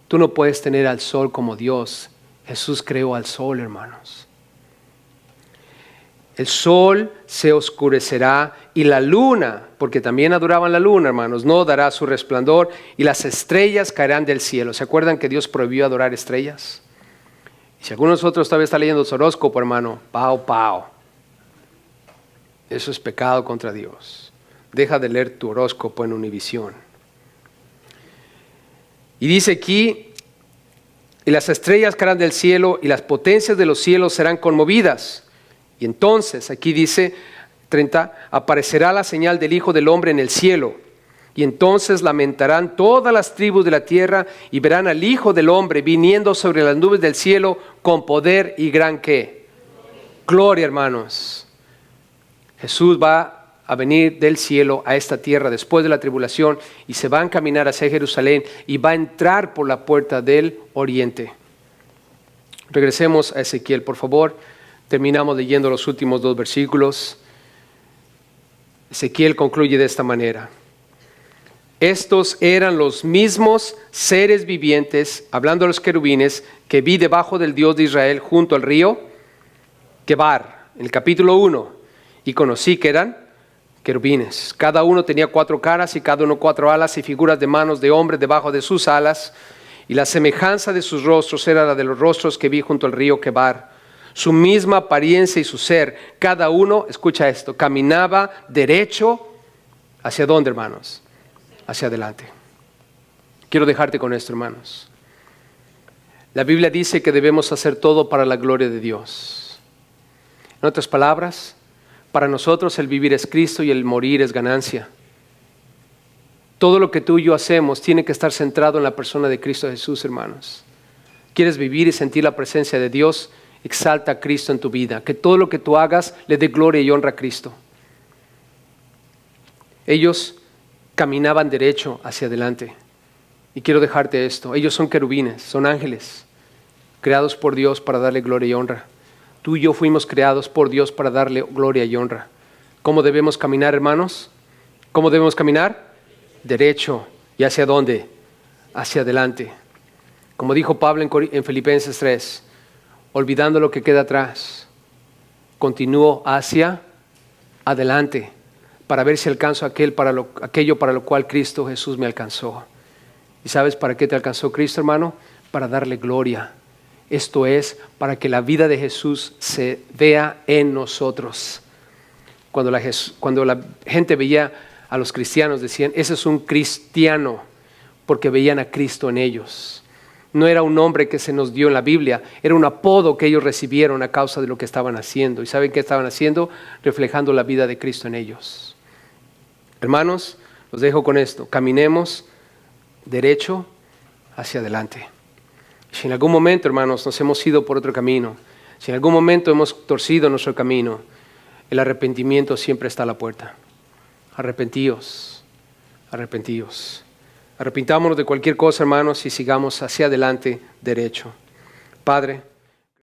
Tú no puedes tener al sol como Dios. Jesús creó al sol, hermanos. El sol se oscurecerá y la luna, porque también adoraban la luna, hermanos, no dará su resplandor y las estrellas caerán del cielo. ¿Se acuerdan que Dios prohibió adorar estrellas? Y si alguno de nosotros todavía está leyendo su horóscopo, hermano, pao. Eso es pecado contra Dios. Deja de leer tu horóscopo en Univisión. Y dice aquí, y las estrellas caerán del cielo y las potencias de los cielos serán conmovidas. Y entonces, aquí dice 30, aparecerá la señal del Hijo del Hombre en el cielo. Y entonces lamentarán todas las tribus de la tierra y verán al Hijo del Hombre viniendo sobre las nubes del cielo con poder y gran ¿qué? Gloria, hermanos. Jesús va a venir del cielo a esta tierra después de la tribulación y se va a encaminar hacia Jerusalén y va a entrar por la puerta del oriente. Regresemos a Ezequiel, por favor. Terminamos leyendo los últimos 2 versículos. Ezequiel concluye de esta manera. Estos eran los mismos seres vivientes, hablando de los querubines, que vi debajo del Dios de Israel junto al río Quebar, en el capítulo 1. Y conocí que eran querubines. Cada uno tenía 4 caras y cada uno 4 alas y figuras de manos de hombre debajo de sus alas. Y la semejanza de sus rostros era la de los rostros que vi junto al río Quebar. Su misma apariencia y su ser, cada uno, escucha esto, caminaba derecho. ¿Hacia dónde, hermanos? Hacia adelante. Quiero dejarte con esto, hermanos. La Biblia dice que debemos hacer todo para la gloria de Dios. En otras palabras, para nosotros el vivir es Cristo y el morir es ganancia. Todo lo que tú y yo hacemos tiene que estar centrado en la persona de Cristo Jesús, hermanos. ¿Quieres vivir y sentir la presencia de Dios? Exalta a Cristo en tu vida. Que todo lo que tú hagas le dé gloria y honra a Cristo. Ellos caminaban derecho hacia adelante. Y quiero dejarte esto. Ellos son querubines, son ángeles, creados por Dios para darle gloria y honra. Tú y yo fuimos creados por Dios para darle gloria y honra. ¿Cómo debemos caminar, hermanos? ¿Cómo debemos caminar? Derecho. ¿Y hacia dónde? Hacia adelante. Como dijo Pablo en Filipenses 3, olvidando lo que queda atrás, continúo hacia adelante para ver si alcanzo aquello para lo cual Cristo Jesús me alcanzó. ¿Y sabes para qué te alcanzó Cristo, hermano? Para darle gloria. Esto es, para que la vida de Jesús se vea en nosotros. Cuando la gente veía a los cristianos, decían, ese es un cristiano, porque veían a Cristo en ellos. No era un nombre que se nos dio en la Biblia, era un apodo que ellos recibieron a causa de lo que estaban haciendo. ¿Y saben qué estaban haciendo? Reflejando la vida de Cristo en ellos. Hermanos, los dejo con esto. Caminemos derecho hacia adelante. Si en algún momento, hermanos, nos hemos ido por otro camino, si en algún momento hemos torcido nuestro camino, el arrepentimiento siempre está a la puerta. Arrepentíos, arrepentíos. Arrepintámonos de cualquier cosa, hermanos, y sigamos hacia adelante derecho. Padre,